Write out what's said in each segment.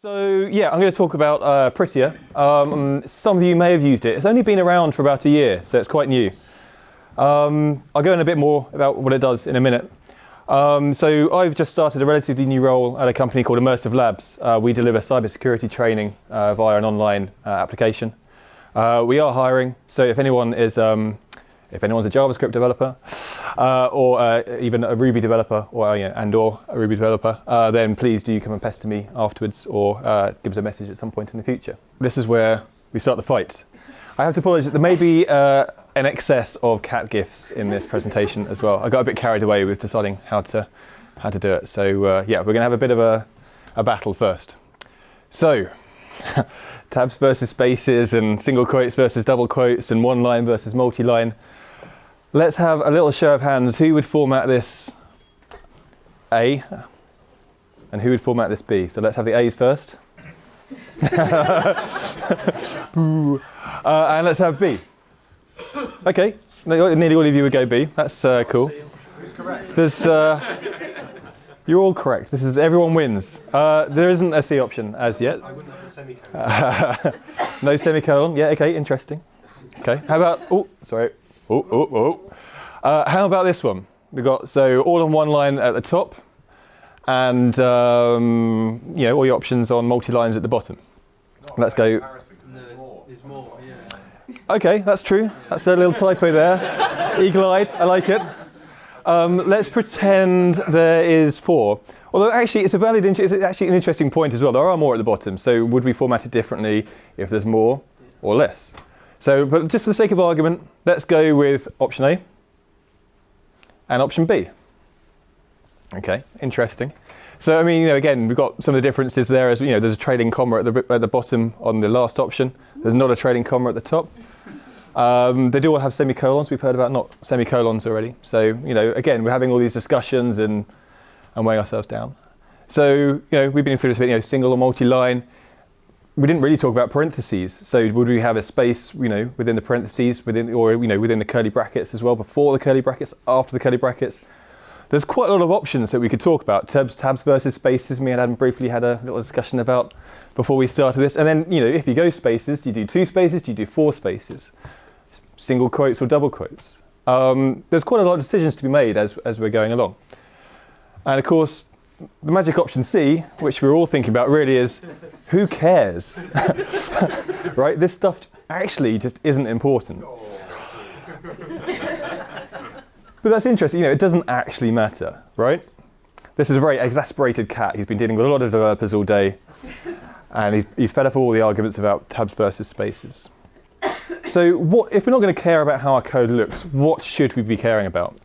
So yeah, I'm going to talk about Prettier. Some of you may have used it. It's only been around for about a year, so it's quite new. I'll go in a bit more about what it does in a minute. So I've just started a relatively new role at a company called Immersive Labs. We deliver cybersecurity training via an online application. We are hiring, so if anyone is if anyone's a JavaScript developer or even a Ruby developer or a Ruby developer, then please do come and pester me afterwards or give us a message at some point in the future. This is where we start the fight. I have to apologise, there may be an excess of cat GIFs in this presentation as well. I got a bit carried away with deciding how to do it. So yeah, we're going to have a bit of a battle first. So tabs versus spaces and single quotes versus double quotes and one line versus multi-line. Let's have a little show of hands. Who would format this A and who would format this B? So let's have the A's first. And let's have B. Okay, nearly all of you would go B. That's cool. Who's correct? There's, you're all correct. This is everyone wins. There isn't a C option as yet. I wouldn't have a semicolon. No semicolon. Yeah. Okay. Interesting. Okay. How about? Oh, sorry. How about this one? We've got all on one line at the top, and all your options on multi-lines at the bottom. Let's go. No, there's more. Yeah. Okay, that's true. That's a little typo there. Eagle-eyed. I like it. Let's pretend there is 4. Although actually, it's actually an interesting point as well. There are more at the bottom. So would we format it differently if there's more or less? So, but just for the sake of argument, let's go with option A and option B. Okay, interesting. So, I mean, again, we've got some of the differences there. As there's a trailing comma at the bottom on the last option. There's not a trailing comma at the top. They do all have semicolons. We've heard about not semicolons already. So, again, we're having all these discussions and weighing ourselves down. So, we've been through this bit, single or multi-line. We didn't really talk about parentheses. So would we have a space, within the parentheses, within the curly brackets as well, before the curly brackets, after the curly brackets? There's quite a lot of options that we could talk about. Tabs versus spaces. Me and Adam briefly had a little discussion about before we started this. And then, if you go spaces, do you do 2 spaces? Do you do 4 spaces? Single quotes or double quotes? There's quite a lot of decisions to be made as we're going along. And of course, the magic option C, which we're all thinking about really is, who cares? Right? This stuff actually just isn't important. But that's interesting, it doesn't actually matter, right? This is a very exasperated cat. He's been dealing with a lot of developers all day, and he's fed up all the arguments about tabs versus spaces. So if we're not going to care about how our code looks, what should we be caring about?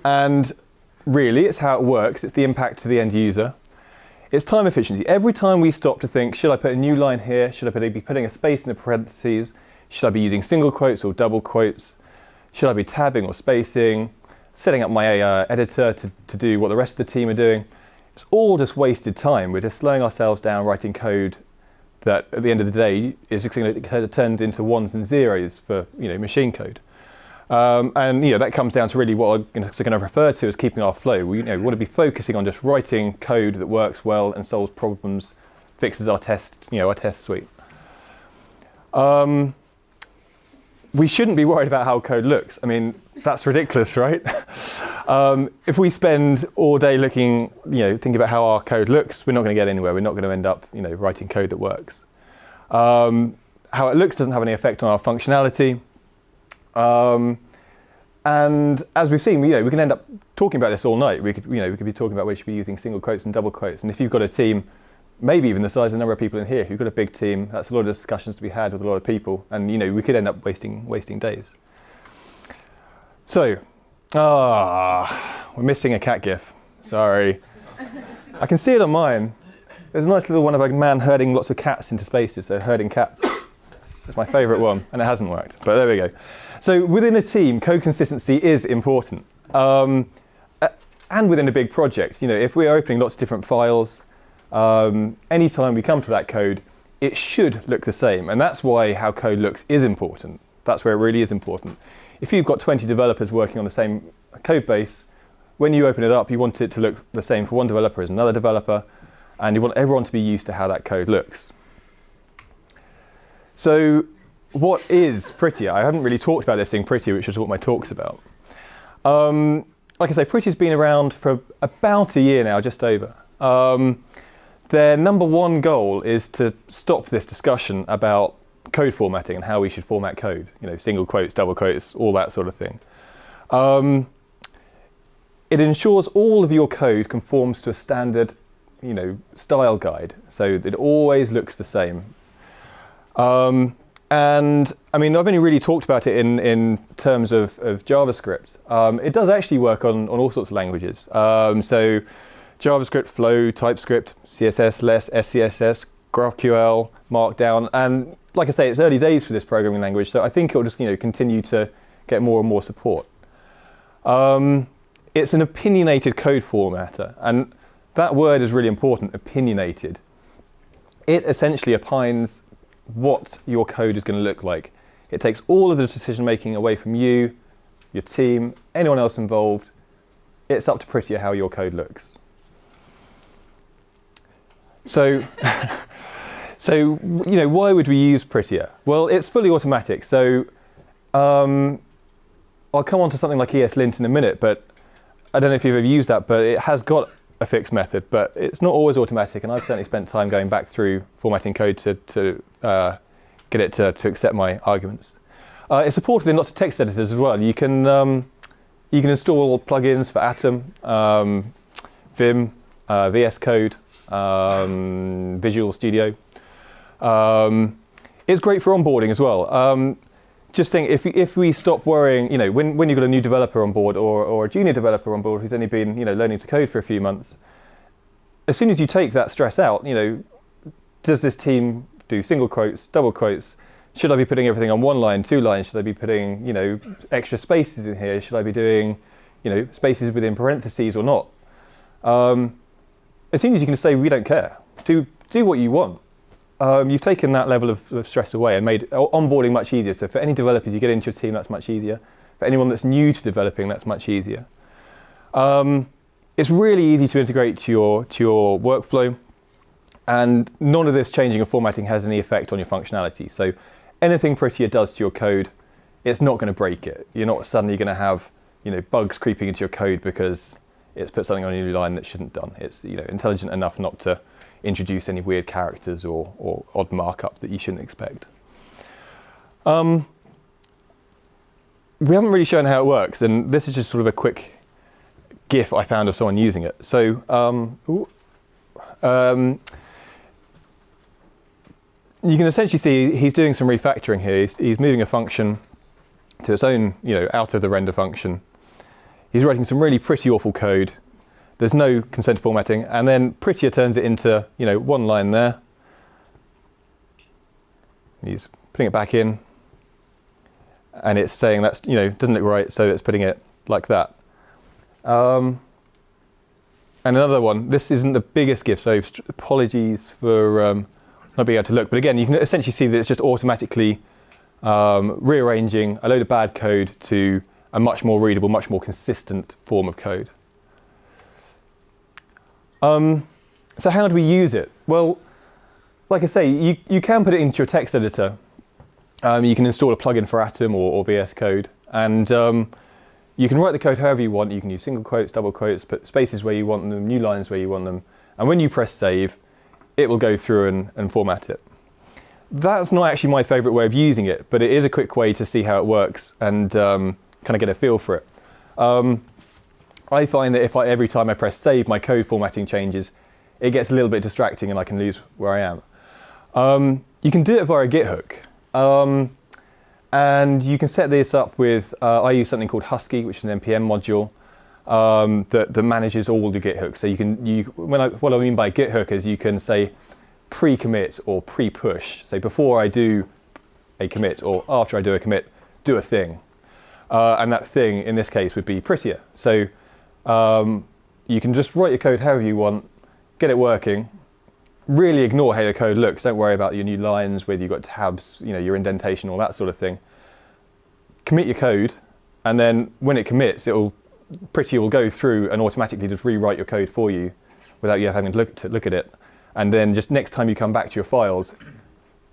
And really, it's how it works. It's the impact to the end user. It's time efficiency. Every time we stop to think, should I put a new line here? Should I be putting a space in the parentheses? Should I be using single quotes or double quotes? Should I be tabbing or spacing? Setting up my editor to do what the rest of the team are doing? It's all just wasted time. We're just slowing ourselves down writing code that at the end of the day is going to get turned into ones and zeros for machine code. And that comes down to really what I'm going to refer to as keeping our flow. We want to be focusing on just writing code that works well and solves problems, fixes our test suite. We shouldn't be worried about how code looks. I mean, that's ridiculous, right? If we spend all day looking, thinking about how our code looks, we're not going to get anywhere. We're not going to end up, writing code that works. How it looks doesn't have any effect on our functionality. And as we've seen, we can end up talking about this all night. We could be talking about whether we should be using single quotes and double quotes. And if you've got a team, maybe even the size of the number of people in here, if you've got a big team, that's a lot of discussions to be had with a lot of people. And we could end up wasting days. So, we're missing a cat GIF. Sorry. I can see it on mine. There's a nice little one of a man herding lots of cats into spaces, so herding cats. It's my favourite one, and it hasn't worked, but there we go. So within a team, code consistency is important. And within a big project, if we're opening lots of different files, anytime we come to that code, it should look the same. And that's why how code looks is important. That's where it really is important. If you've got 20 developers working on the same code base, when you open it up, you want it to look the same for one developer as another developer. and you want everyone to be used to how that code looks. So what is Prettier? I haven't really talked about this thing Prettier, which is what my talk's about. Like I say, Prettier's been around for about a year now, just over. Their number one goal is to stop this discussion about code formatting and how we should format code. You know, single quotes, double quotes, all that sort of thing. It ensures all of your code conforms to a standard, you know, style guide, so that it always looks the same. And I mean, I've only really talked about it in terms of JavaScript. It does actually work on all sorts of languages. So JavaScript, Flow, TypeScript, CSS, Less, SCSS, GraphQL, Markdown, and like I say, it's early days for this programming language, so I think it'll just, you know, continue to get more and more support. It's an opinionated code formatter, and that word is really important, opinionated. It essentially opines what your code is going to look like. It takes all of the decision making away from you, your team, anyone else involved. It's up to Prettier how your code looks. So, so you know, why would we use Prettier? Well, it's fully automatic. So I'll come on to something like ESLint in a minute, but I don't know if you've ever used that, but it has got a fixed method, but it's not always automatic, and I've certainly spent time going back through formatting code to get it to accept my arguments. It's supported in lots of text editors as well. You can install plugins for Atom, Vim, VS Code, Visual Studio. It's great for onboarding as well. Just think, if we stop worrying, you know, when you've got a new developer on board or a junior developer on board who's only been, you know, learning to code for a few months, as soon as you take that stress out, you know, does this team do single quotes, double quotes? Should I be putting everything on one line, two lines? Should I be putting, you know, extra spaces in here? Should I be doing, you know, spaces within parentheses or not? As soon as you can say, we don't care, do what you want. You've taken that level of stress away and made onboarding much easier. So for any developers you get into your team, that's much easier. For anyone that's new to developing, that's much easier. It's really easy to integrate to your workflow, and none of this changing of formatting has any effect on your functionality. So anything Prettier does to your code, it's not going to break it. You're not suddenly going to have, you know, bugs creeping into your code because it's put something on your new line that shouldn't done. It's, you know, intelligent enough not to introduce any weird characters or odd markup that you shouldn't expect. We haven't really shown how it works, and this is just sort of a quick GIF I found of someone using it. So you can essentially see he's doing some refactoring here. He's moving a function to its own, you know, out of the render function. He's writing some really pretty awful code. There's no consent formatting, and then Prettier turns it into, you know, one line there. He's putting it back in, and it's saying that's, you know, doesn't look right, so it's putting it like that. And another one. This isn't the biggest GIF, so apologies for not being able to look. But again, you can essentially see that it's just automatically rearranging a load of bad code to a much more readable, much more consistent form of code. So how do we use it? Well, like I say, you can put it into your text editor. You can install a plugin for Atom or VS Code, and you can write the code however you want. You can use single quotes, double quotes, put spaces where you want them, new lines where you want them, and when you press save, it will go through and format it. That's not actually my favorite way of using it, but it is a quick way to see how it works and kind of get a feel for it. I find that every time I press save, my code formatting changes, it gets a little bit distracting and I can lose where I am. You can do it via a Git hook. And you can set this up with, I use something called Husky, which is an NPM module that manages all the Git hooks. So what I mean by Git hook is you can say pre-commit or pre-push. So before I do a commit or after I do a commit, do a thing. And that thing in this case would be Prettier. So you can just write your code however you want, get it working, really ignore how your code looks. Don't worry about your new lines, whether you've got tabs, you know, your indentation, all that sort of thing. Commit your code, and then when it commits, Prettier will go through and automatically just rewrite your code for you without you having to look at it. And then just next time you come back to your files,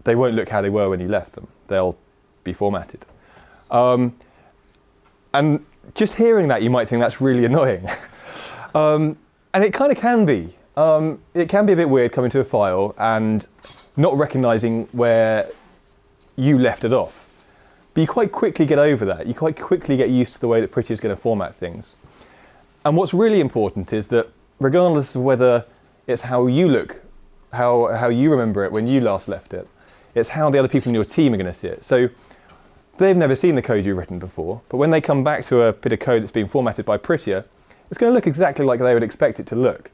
they won't look how they were when you left them. They'll be formatted. And just hearing that, you might think that's really annoying. And it kind of can be. It can be a bit weird coming to a file and not recognizing where you left it off. But you quite quickly get over that. You quite quickly get used to the way that Prettier is going to format things. And what's really important is that regardless of whether it's how you look, how you remember it when you last left it, it's how the other people in your team are going to see it. So they've never seen the code you've written before, but when they come back to a bit of code that's been formatted by Prettier, it's going to look exactly like they would expect it to look.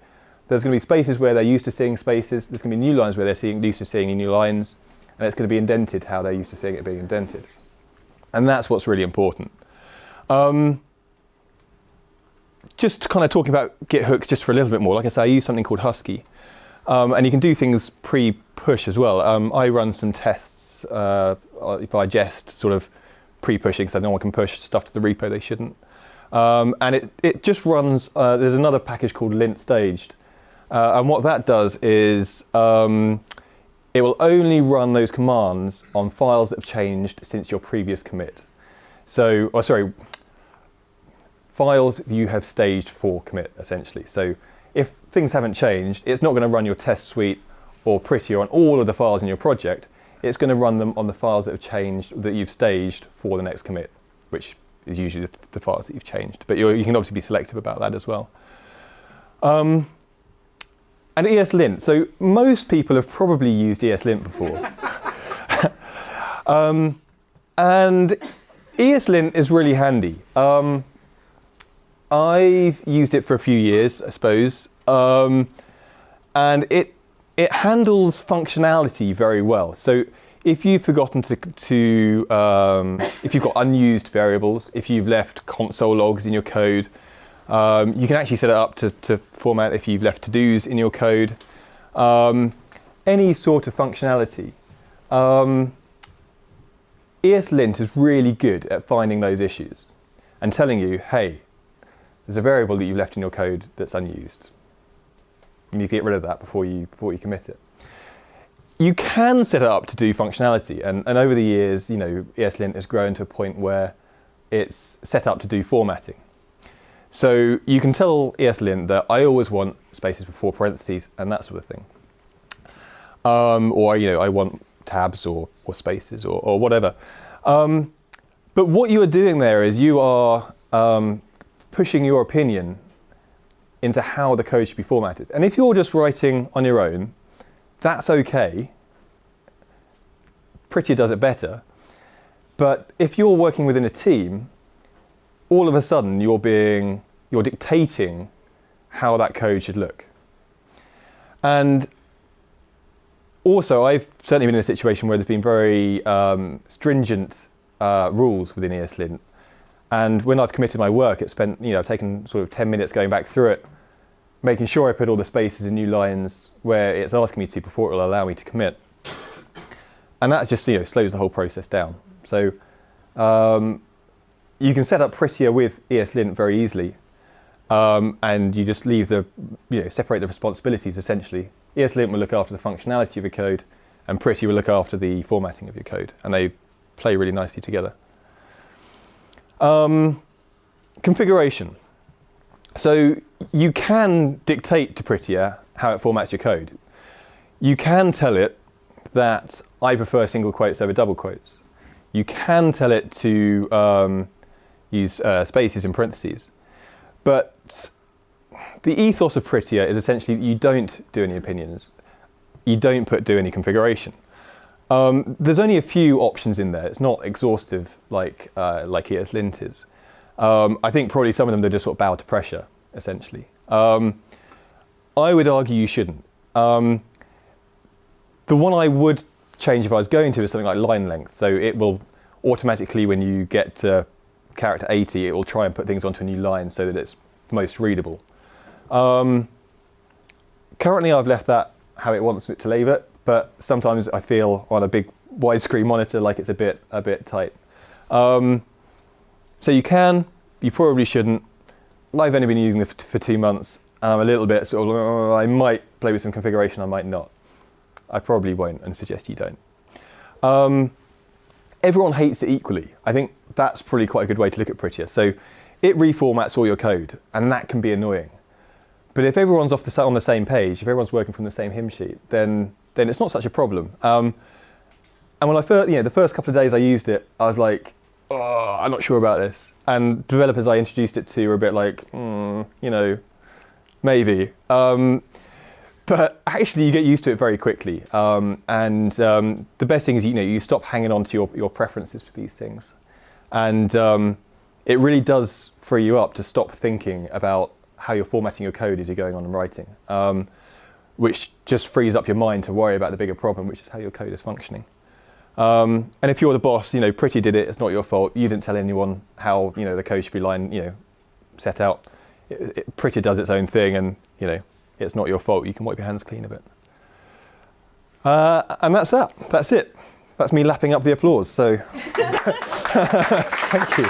There's going to be spaces where they're used to seeing spaces, there's going to be new lines where they're used to seeing new lines, and it's going to be indented how they're used to seeing it being indented. And that's what's really important. Just kind of talking about Git hooks just for a little bit more, like I say, I use something called Husky. And you can do things pre-push as well. I run some tests if I jest sort of pre-pushing, so no one can push stuff to the repo they shouldn't. And it just runs, there's another package called Lint staged. And what that does is it will only run those commands on files that have changed since your previous commit. So, files that you have staged for commit, essentially. So if things haven't changed, it's not going to run your test suite or Prettier on all of the files in your project. It's going to run them on the files that have changed, that you've staged for the next commit, which is usually the files that you've changed. But you can obviously be selective about that as well. And ESLint. So most people have probably used ESLint before. And ESLint is really handy. I've used it for a few years, I suppose, and it handles functionality very well. So if you've forgotten if you've got unused variables, if you've left console logs in your code, you can actually set it up to format if you've left to-dos in your code. Any sort of functionality. ESLint is really good at finding those issues and telling you, hey, there's a variable that you've left in your code that's unused. You need to get rid of that before you commit it. You can set it up to do functionality, and over the years, ESLint has grown to a point where it's set up to do formatting. So you can tell ESLint that I always want spaces before parentheses and that sort of thing. Or I want tabs or spaces or whatever. But what you are doing there is you are pushing your opinion into how the code should be formatted. And if you're just writing on your own, that's okay. Prettier does it better. But if you're working within a team, all of a sudden you're dictating how that code should look. And also, I've certainly been in a situation where there's been very stringent rules within ESLint. And when I've committed my work, I've taken sort of 10 minutes going back through it, making sure I put all the spaces and new lines where it's asking me to before it will allow me to commit. And that just slows the whole process down. So you can set up Prettier with ESLint very easily, and you just leave separate the responsibilities essentially. ESLint will look after the functionality of your code, and Prettier will look after the formatting of your code, and they play really nicely together. Configuration. So you can dictate to Prettier how it formats your code. You can tell it that I prefer single quotes over double quotes. You can tell it to use spaces and parentheses. But the ethos of Prettier is essentially that you don't do any opinions. You don't do any configuration. There's only a few options in there. It's not exhaustive like ESLint is. I think probably some of them, they're just sort of bow to pressure, essentially. I would argue you shouldn't. The one I would change if I was going to is something like line length. So it will automatically, when you get to character 80, it will try and put things onto a new line so that it's most readable. Currently, I've left that how it wants it to leave it, but sometimes I feel on a big widescreen monitor like it's a bit tight. So you probably shouldn't. I've only been using it for 2 months. and I'm a little bit sort of, I might play with some configuration, I might not. I probably won't and suggest you don't. Everyone hates it equally. I think that's probably quite a good way to look at Prettier. So it reformats all your code, and that can be annoying. But if everyone's on the same page, if everyone's working from the same hymn sheet, then it's not such a problem. And when the first couple of days I used it, I was like, oh, I'm not sure about this. And developers I introduced it to were a bit like, maybe. But actually you get used to it very quickly. The best thing is, you stop hanging on to your preferences for these things. And it really does free you up to stop thinking about how you're formatting your code as you're going on and writing, which just frees up your mind to worry about the bigger problem, which is how your code is functioning. And if you're the boss, Prettier did it, it's not your fault. You didn't tell anyone how, the code should be set out. Prettier does its own thing, and, it's not your fault. You can wipe your hands clean of it. And that's that. That's it. That's me lapping up the applause. So thank you.